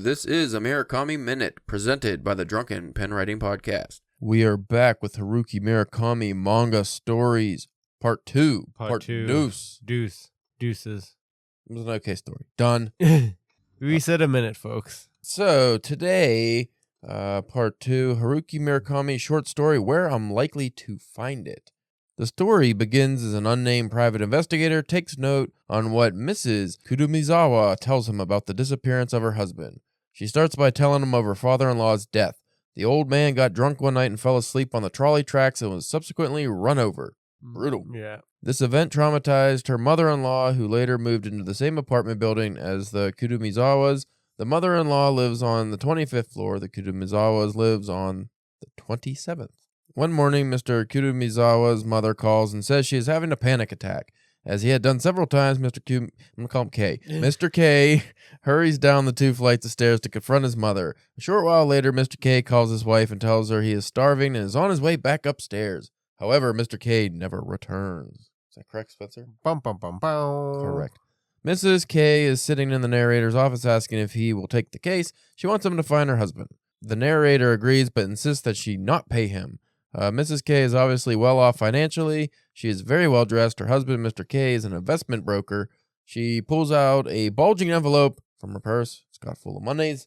This is a Murakami Minute, presented by the Drunken Pen Writing Podcast. We are back with Haruki Murakami, Manga Stories, Part 2. Part 2. Deuces. It was an okay story. Done. We said a minute, folks. So, today, Part 2, Haruki Murakami short story, Where I'm Likely to Find It. The story begins as an unnamed private investigator takes note on what Mrs. Kudumizawa tells him about the disappearance of her husband. She starts by telling him of her father-in-law's death. The old man got drunk one night and fell asleep on the trolley tracks and was subsequently run over. Brutal. Yeah. This event traumatized her mother-in-law, who later moved into the same apartment building as the Kudumizawas. The mother-in-law lives on the 25th floor. The Kudumizawas lives on the 27th. One morning, Mr. Kudumizawa's mother calls and says she is having a panic attack. As he had done several times, I'm going to call him K. Mr. K hurries down the 2 flights of stairs to confront his mother. A short while later, Mr. K calls his wife and tells her he is starving and is on his way back upstairs. However, Mr. K never returns. Is that correct, Spencer? Bum, bum, bum, bum. Correct. Mrs. K is sitting in the narrator's office asking if he will take the case. She wants him to find her husband. The narrator agrees but insists that she not pay him. Mrs. K is obviously well off financially. She is very well dressed. Her husband, Mr. K, is an investment broker. She pulls out a bulging envelope from her purse. It's got full of monies.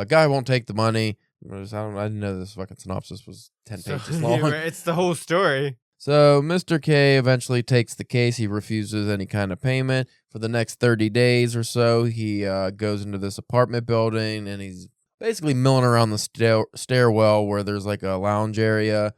Guy won't take the money. I didn't know this fucking synopsis was 10 pages long. It's the whole story. So Mr. K eventually takes the case. He refuses any kind of payment. For the next 30 days or so, he goes into this apartment building, and he's basically milling around the stairwell where there's like a lounge area.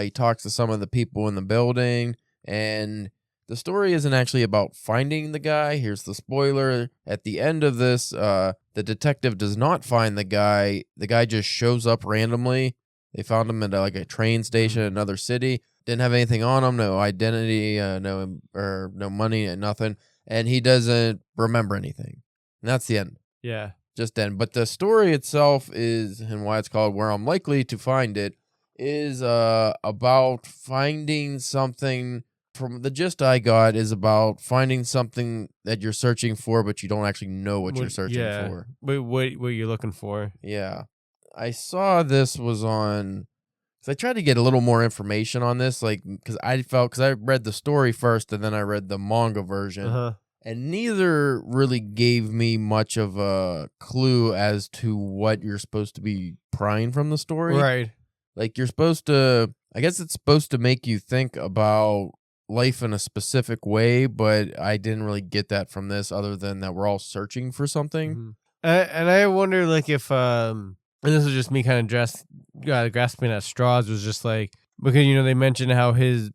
He talks to some of the people in the building, and the story isn't actually about finding the guy. Here's the spoiler. At the end of this, the detective does not find the guy. The guy just shows up randomly. They found him at like a train station in another city. Didn't have anything on him, no identity, no money, nothing. And he doesn't remember anything. And that's the end. Yeah. Just end. But the story itself is, and why it's called Where I'm Likely to Find It, is about finding something. From the gist I got, is about finding something that you're searching for, but you don't actually know what you're searching for. What you're looking for. Yeah. I saw this was on, because I tried to get a little more information on this, like, because I read the story first, and then I read the manga version. Uh-huh. And neither really gave me much of a clue as to what you're supposed to be prying from the story. Right. Like, you're supposed to, I guess it's supposed to make you think about life in a specific way, but I didn't really get that from this, other than that we're all searching for something. Mm-hmm. And I wonder, like, if, and this was just me kind of grasping at straws, was just like, because, they mentioned how his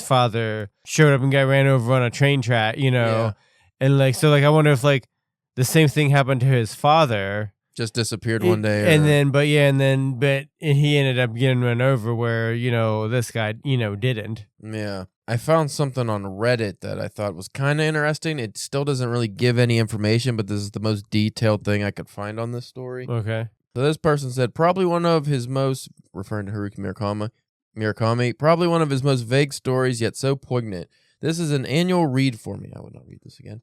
father showed up and got ran over on a train track, Yeah. And, like, so, like, I wonder if, like, the same thing happened to his father. Just disappeared one day. And he ended up getting run over where, this guy, didn't. Yeah. I found something on Reddit that I thought was kind of interesting. It still doesn't really give any information, but this is the most detailed thing I could find on this story. Okay. So this person said, probably one of his most, referring to Haruki Murakami, probably one of his most vague stories, yet so poignant. This is an annual read for me. I would not read this again.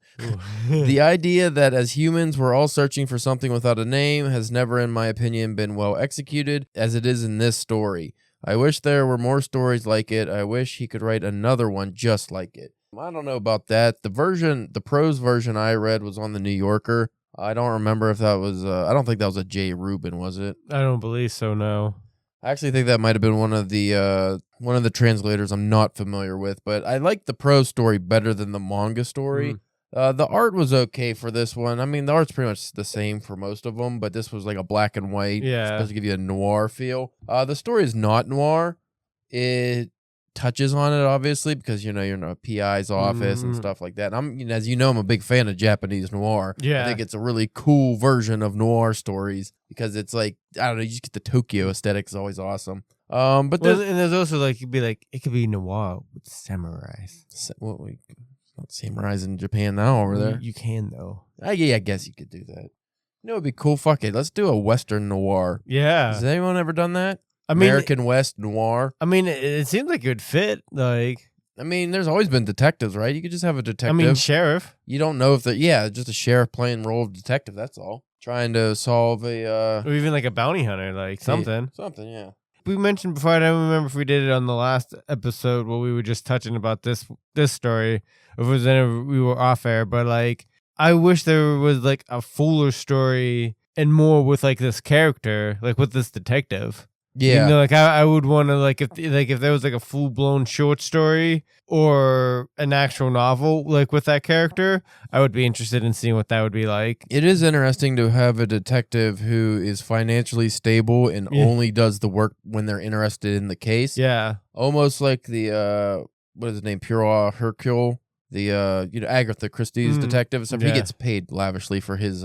The idea that as humans we're all searching for something without a name has never, in my opinion, been well executed as it is in this story. I wish there were more stories like it. I wish he could write another one just like it. I don't know about that. The prose version I read was on the New Yorker. I don't remember if that was, I don't think that was a J. Rubin, was it? I don't believe so, no. I actually think that might have been one of the translators I'm not familiar with, but I like the prose story better than the manga story. The art was okay for this one. I mean, the art's pretty much the same for most of them, but this was like a black and white. Yeah. Supposed to give you a noir feel. The story is not noir. It touches on it, obviously, because, you're in a PI's office and stuff like that. And as you know, I'm a big fan of Japanese noir. Yeah. I think it's a really cool version of noir stories because it's like, I don't know, you just get the Tokyo aesthetic is always awesome. But there's also like, it could be noir with samurais. Not samurais in Japan now over there. You can, though. Yeah, I guess you could do that. It'd be cool. Fuck it. Let's do a Western noir. Yeah. Has anyone ever done that? I mean, American West noir. I mean, it seems like it would fit. Like, I mean, there's always been detectives, right? You could just have a detective. I mean, sheriff. You don't know if just a sheriff playing role of detective. That's all. Trying to solve a Or even like a bounty hunter, like something. Something, yeah. We mentioned before, I don't remember if we did it on the last episode where we were just touching about this story, or if it was whenever we were off air, but like, I wish there was like a fuller story and more with like this character, like with this detective. Yeah. You know, like I would want to like if there was like a full blown short story or an actual novel like with that character, I would be interested in seeing what that would be like. It is interesting to have a detective who is financially stable and only does the work when they're interested in the case. Yeah. Almost like the what is his name? Pierrot Hercule, the Agatha Christie's detective. So he gets paid lavishly for his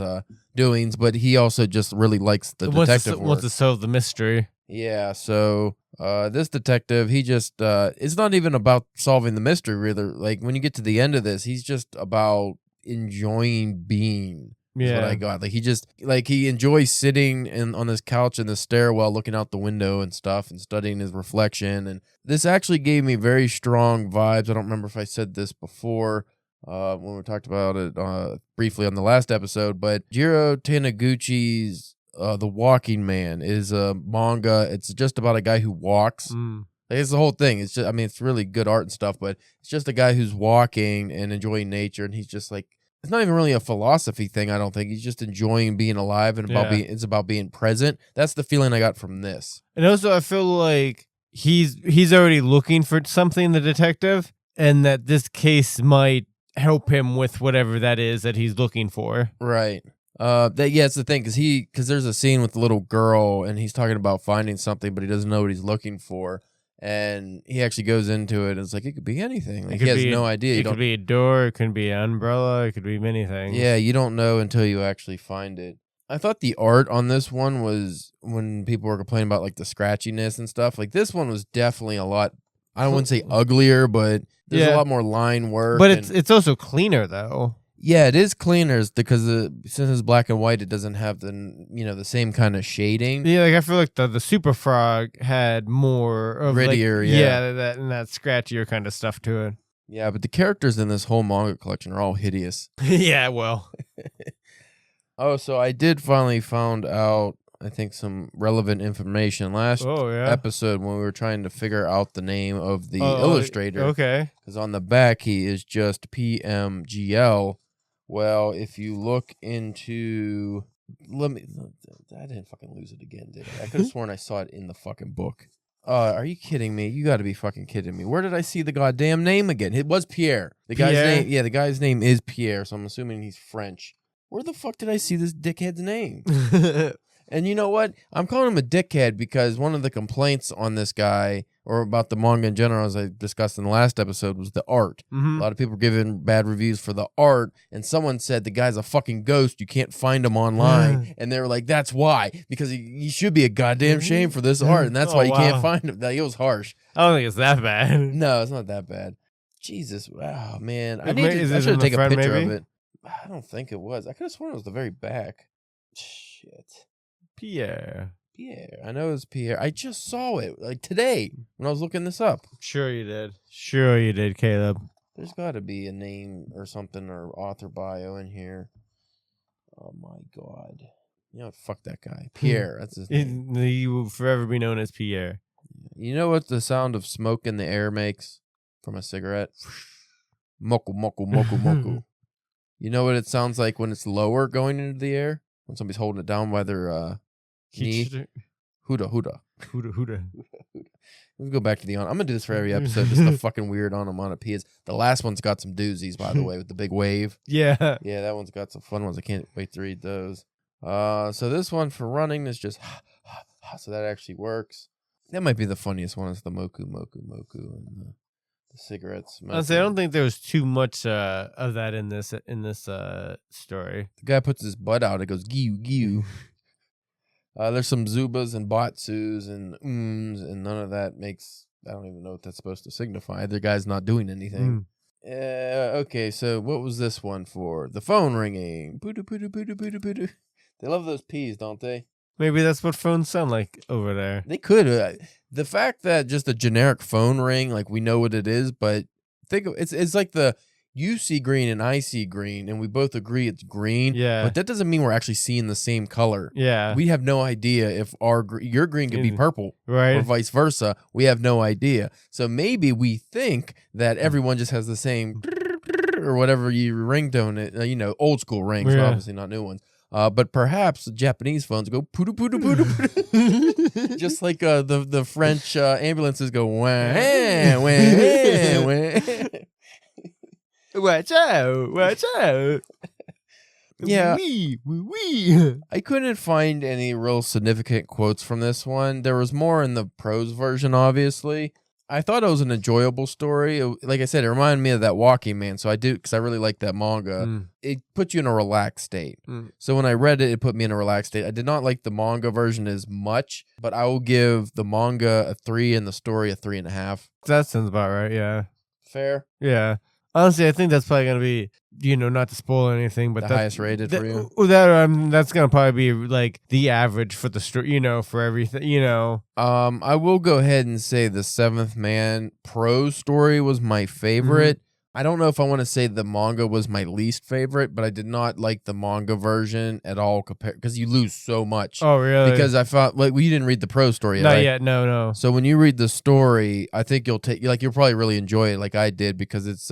doings, but he also just really likes the detective work. Wants to solve the mystery. Yeah, so this detective, he just it's not even about solving the mystery, really. Like when you get to the end of this, he's just about enjoying being. Is what I got. Like he enjoys sitting on this couch in the stairwell, looking out the window and stuff, and studying his reflection. And this actually gave me very strong vibes. I don't remember if I said this before when we talked about it briefly on the last episode, but Jiro Taniguchi's The Walking Man is a manga. It's just about a guy who walks. Like, it's the whole thing. It's just, I mean, it's really good art and stuff, but it's just a guy who's walking and enjoying nature, and he's just like, it's not even really a philosophy thing, I don't think. He's just enjoying being alive and it's about being present. That's the feeling I got from this. And also I feel like he's already looking for something, the detective, and that this case might help him with whatever that is that he's looking for. Right. It's the thing, because there's a scene with the little girl and he's talking about finding something, but he doesn't know what he's looking for. And he actually goes into it and it's like, it could be anything. Like, he has no idea. It could be a door, it could be an umbrella, it could be many things. Yeah, you don't know until you actually find it. I thought the art on this one was, when people were complaining about like the scratchiness and stuff, like this one was definitely a lot, I wouldn't say uglier, but there's a lot more line work. But it's also cleaner though. Yeah, it is cleaner because since it's black and white, it doesn't have the same kind of shading. Yeah, like I feel like the Super Frog had more of grittier, that scratchier kind of stuff to it. Yeah, but the characters in this whole manga collection are all hideous. Yeah, well. Oh, so I did finally found out, I think, some relevant information last episode when we were trying to figure out the name of the illustrator. Okay. Because on the back, he is just PMGL. Well, if you look into... I didn't fucking lose it again, did I? I could have sworn I saw it in the fucking book. Are you kidding me? You got to be fucking kidding me. Where did I see the goddamn name again? It was Pierre. The guy's name is Pierre, so I'm assuming he's French. Where the fuck did I see this dickhead's name? And you know what? I'm calling him a dickhead because one of the complaints on this guy, or about the manga in general, as I discussed in the last episode, was the art. Mm-hmm. A lot of people were giving bad reviews for the art, and someone said the guy's a fucking ghost. You can't find him online. And they were like, that's why. Because he should be a goddamn shame for this art, and that's why you can't find him. It was harsh. I don't think it's that bad. No, it's not that bad. Jesus. Wow, man. I should take a picture of it. I don't think it was. I could have sworn it was the very back. Shit. Pierre. I know it's Pierre. I just saw it like today when I was looking this up. Sure you did, Caleb. There's got to be a name or something or author bio in here. Oh my god. You know what? Fuck that guy. Pierre. That's his name. He will forever be known as Pierre. You know what the sound of smoke in the air makes from a cigarette? Moku, moku, moku, moku. You know what it sounds like when it's lower going into the air? When somebody's holding it down by their knee? Huda, huda. Huda, huda. Let's go back to the on. I'm going to do this for every episode. Just the fucking weird onomatopoeias. The last one's got some doozies, by the way, with the big wave. Yeah. Yeah, that one's got some fun ones. I can't wait to read those. So this one for running is just so that actually works. That might be the funniest one. Is the moku, moku, moku, and the cigarettes. I don't think there was too much of that in this story. The guy puts his butt out. It goes giu giu. There's some zubas and batsus and and none of that makes. I don't even know what that's supposed to signify. The guy's not doing anything. Okay, so what was this one for? The phone ringing. Poo-doo, poo-doo, poo-doo, poo-doo, poo-doo. They love those P's, don't they? Maybe that's what phones sound like over there. They could. The fact that just a generic phone ring, like we know what it is, but think of it's like you see green and I see green, and we both agree it's green. Yeah. But that doesn't mean we're actually seeing the same color. Yeah. We have no idea if your green could be purple, right. or vice versa. We have no idea. So maybe we think that everyone just has the same or whatever you ringtone, old school rings, obviously not new ones. But perhaps Japanese phones go poo poo poo poo, just like the French ambulances go wah wah wah. Watch out! Watch out! Yeah, wee. I couldn't find any real significant quotes from this one. There was more in the prose version, obviously. I thought it was an enjoyable story. Like I said, it reminded me of that Walking Man, so I do, because I really like that manga. It put you in a relaxed state. So when I read it, it put me in a relaxed state. I did not like the manga version as much, but I will give the manga a 3 and the story a 3.5. That sounds about right, yeah. Fair? Yeah. Honestly, I think that's probably going to be, not to spoil anything, but the highest rated for you? That's going to probably be like the average for the story, for everything, I will go ahead and say the Seventh Man prose story was my favorite. I don't know if I want to say the manga was my least favorite, but I did not like the manga version at all because you lose so much. Oh, really? Because I felt like you didn't read the prose story yet. Not yet, no. So when you read the story, I think you'll probably really enjoy it like I did, because it's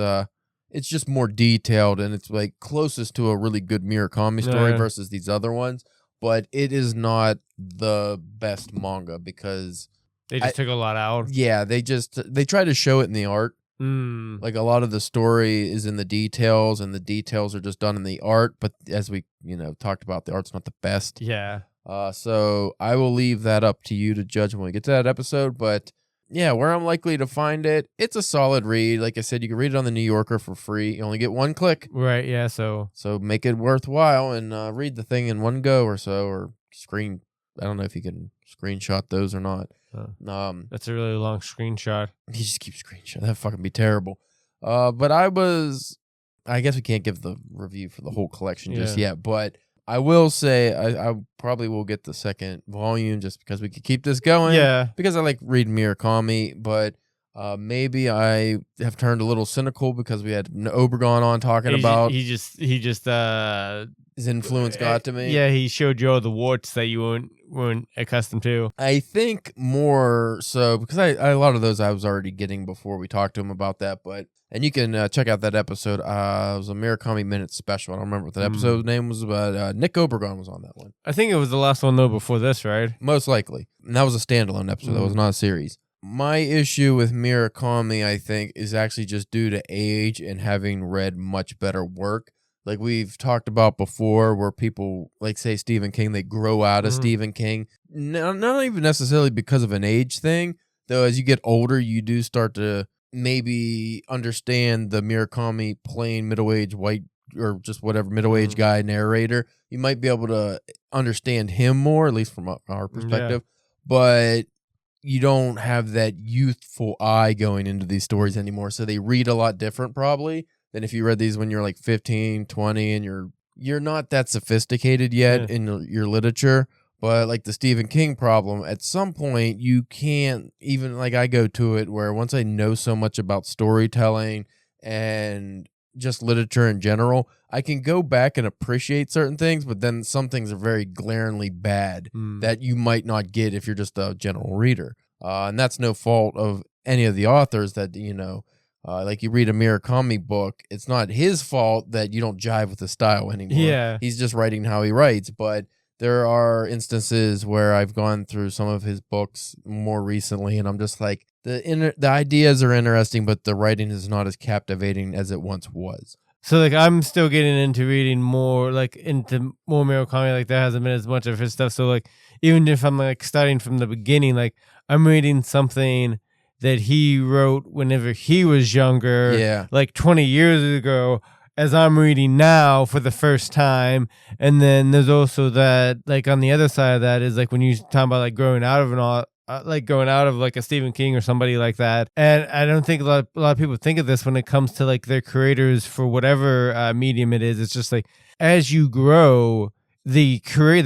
just more detailed and it's like closest to a really good Murakami story versus these other ones. But it is not the best manga because they just took a lot out. Yeah, they try to show it in the art. Like a lot of the story is in the details, and the details are just done in the art. But as we talked about, the art's not the best. Yeah. So I will leave that up to you to judge when we get to that episode. But yeah, where I'm likely to find it, it's a solid read. Like I said, you can read it on the New Yorker for free. You only get one click. Right. Yeah. So make it worthwhile and read the thing in one go or so, or screen. I don't know if you can screenshot those or not. That's a really long screenshot. He just keeps screenshot. That'd fucking be terrible. But I guess we can't give the review for the whole collection just yet, but I will say I probably will get the second volume just because we could keep this going. Yeah. Because I like reading Murakami, but maybe I have turned a little cynical because we had Obregon on talking about he just his influence got to me. Yeah, he showed you all the warts that you weren't accustomed to. I think more so because a lot of those I was already getting before we talked to him about that. And you can check out that episode. It was a Murakami Minute special. I don't remember what that episode name was, but Nick Obregon was on that one. I think it was the last one though before this, right? Most likely. And that was a standalone episode. That was not a series. My issue with Murakami, I think, is actually just due to age and having read much better work. Like we've talked about before, where people, like say Stephen King, they grow out of Stephen King. Not even necessarily because of an age thing, though. As you get older, you do start to maybe understand the Murakami plain middle-aged white or just whatever middle-aged guy narrator. You might be able to understand him more, at least from our perspective. But you don't have that youthful eye going into these stories anymore. So they read a lot different probably than if you read these when you're like 15, 20 and you're not that sophisticated yet in your literature. But like the Stephen King problem, at some point you can't even, like I go to it where once I know so much about storytelling and just literature in general, I can go back and appreciate certain things, but then some things are very glaringly bad that you might not get if you're just a general reader. And that's no fault of any of the authors that, like you read a Murakami book, it's not his fault that you don't jive with the style anymore. Yeah. He's just writing how he writes. But there are instances where I've gone through some of his books more recently, and I'm just like, the ideas are interesting, but the writing is not as captivating as it once was. So like I'm still getting into reading more, like into more Murakami. Like there hasn't been as much of his stuff. So like even if I'm like starting from the beginning, like I'm reading something that he wrote whenever he was younger, like 20 years ago, as I'm reading now for the first time. And then there's also that, like on the other side of that is like when you talk about like growing out of like a Stephen King or somebody like that. And I don't think a lot of people think of this when it comes to like their creators for whatever medium it is. It's just like as you grow, the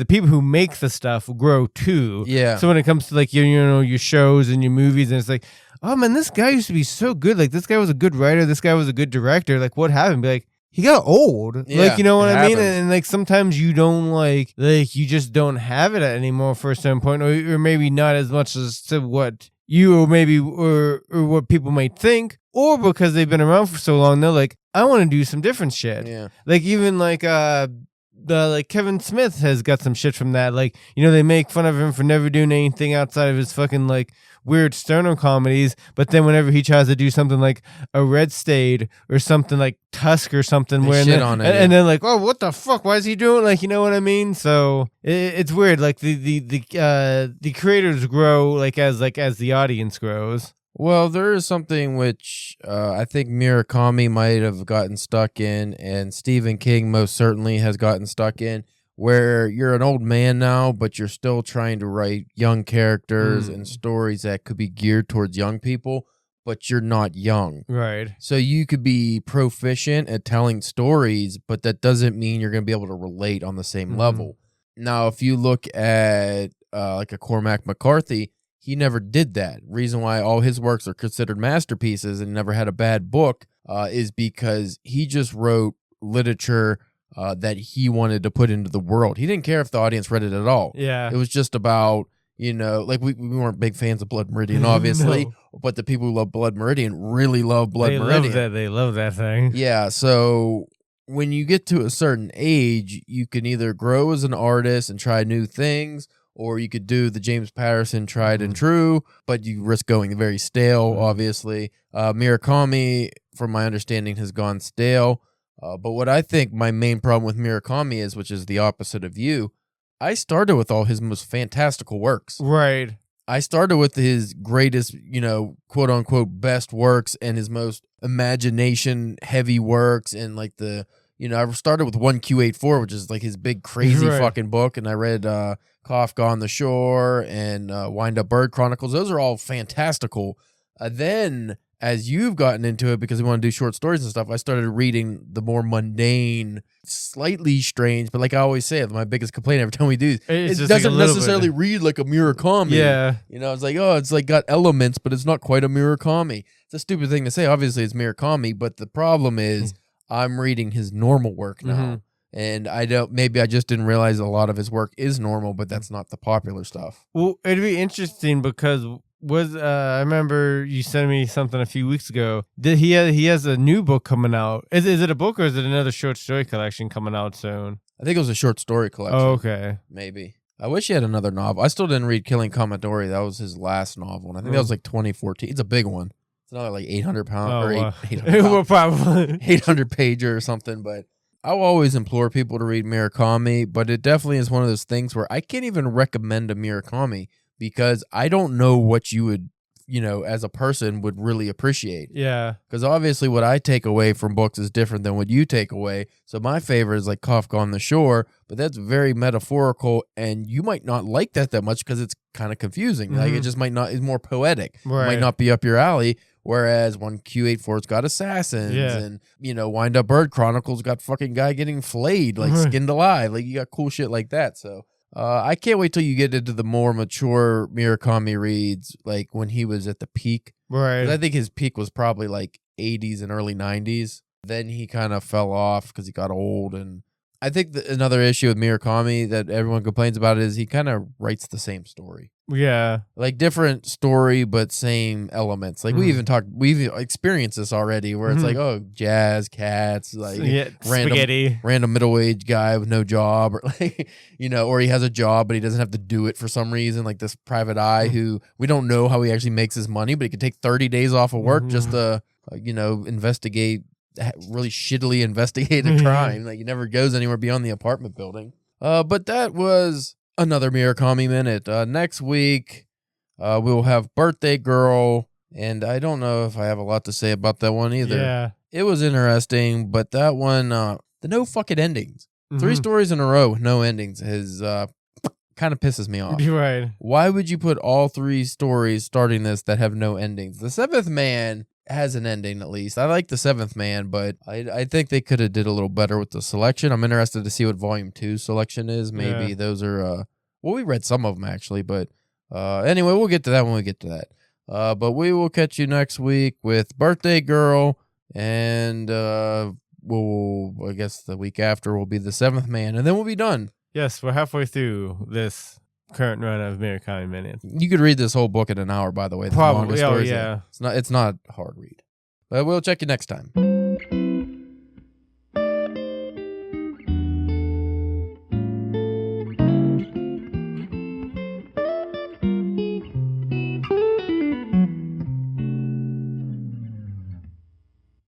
people who make the stuff grow too. Yeah. So when it comes to like your shows and your movies, and it's like, oh man, this guy used to be so good. Like, this guy was a good writer. This guy was a good director. Like, what happened? Be like, he got old. Yeah, like, you know what it I mean? happens. And like, sometimes you don't like you just don't have it anymore for a certain point, or maybe not as much as to what you or maybe or what people might think, or because they've been around for so long, they're like, I want to do some different shit. Yeah. Like, even like like Kevin Smith has got some shit from that. Like, you know, they make fun of him for never doing anything outside of his fucking like weird stoner comedies, but then whenever he tries to do something like a Red State or something like Tusk or something, They where shit on it, and then like, oh, what the fuck? Why is he doing? Like, you know what I mean? So it's weird. Like the creators grow like as the audience grows. Well, there is something which I think Murakami might have gotten stuck in, and Stephen King most certainly has gotten stuck in, where you're an old man now, but you're still trying to write young characters and stories that could be geared towards young people, but you're not young. Right. So you could be proficient at telling stories, but that doesn't mean you're going to be able to relate on the same level. Now, if you look at like a Cormac McCarthy, he never did that. Reason why all his works are considered masterpieces and never had a bad book is because he just wrote literature that he wanted to put into the world. He didn't care if the audience read it at all. Yeah. It was just about, you know, like we weren't big fans of Blood Meridian, obviously, but the people who love Blood Meridian really love Blood Meridian. They love that thing. Yeah, so when you get to a certain age, you can either grow as an artist and try new things, or you could do the James Patterson tried and true, but you risk going very stale, obviously. Murakami, from my understanding, has gone stale. But what I think my main problem with Murakami is, which is the opposite of you, I started with all his most fantastical works. Right. I started with his greatest, you know, quote unquote, best works and his most imagination heavy works. And like you know, I started with 1Q84, which is like his big crazy fucking book. And I read Kafka on the Shore and Wind Up Bird Chronicles. Those are all fantastical. Then as you've gotten into it, because we want to do short stories and stuff, I started reading the more mundane, slightly strange, but like I always say, my biggest complaint every time we do, it doesn't necessarily read like a Murakami. Yeah. You know, it's like, oh, it's like got elements, but it's not quite a Murakami. It's a stupid thing to say. Obviously, it's Murakami, but the problem is I'm reading his normal work now. And maybe I just didn't realize a lot of his work is normal, but that's not the popular stuff. Well, it'd be interesting because I remember you sent me something a few weeks ago. He has a new book coming out. Is it a book or is it another short story collection coming out soon? I think it was a short story collection. Oh, okay. Maybe. I wish he had another novel. I still didn't read Killing Commodore. That was his last novel. And I think that was like 2014. It's a big one. It's another like 800 pound or 800 probably 800 pager or something. But I will always implore people to read Murakami. But it definitely is one of those things where I can't even recommend a Murakami because I don't know what you would, you know, as a person would really appreciate. Yeah. Because obviously what I take away from books is different than what you take away. So my favorite is like Kafka on the Shore, but that's very metaphorical, and you might not like that much because it's kind of confusing. Like it just might not, it's more poetic. Right. It might not be up your alley. Whereas 1Q84's got assassins and, you know, Wind Up Bird Chronicles got fucking guy getting flayed, like skinned alive. Like you got cool shit like that. So I can't wait till you get into the more mature Murakami reads, like when he was at the peak. Right. I think his peak was probably like 80s and early 90s. Then he kind of fell off because he got old. And I think another issue with Murakami that everyone complains about is he kind of writes the same story. Yeah. Like different story, but same elements. Like we've experienced this already where it's like, oh, jazz, cats, like random middle-aged guy with no job, or like, you know, or he has a job, but he doesn't have to do it for some reason. Like this private eye who we don't know how he actually makes his money, but he could take 30 days off of work just to, you know, really shittily investigate a crime. Like he never goes anywhere beyond the apartment building. But that was another Murakami minute. Next week, we'll have Birthday Girl, and I don't know if I have a lot to say about that one either. Yeah. It was interesting, but that one, the no fucking endings. 3 stories in a row with no endings is kind of pisses me off. You're right. Why would you put all 3 stories starting this that have no endings? The Seventh Man has an ending, at least. I like the Seventh Man, but I think they could have did a little better with the selection. I'm interested to see what Volume 2 selection is. Maybe those are, well, we read some of them actually, but anyway, we'll get to that when we get to that. But we will catch you next week with Birthday Girl, and I guess the week after will be The Seventh Man, and then we'll be done. Yes, we're halfway through this current run of Murakami Minutes. You could read this whole book in an hour, by the way. Probably, Manga Stories, yeah. It's not a hard read. But we'll check you next time.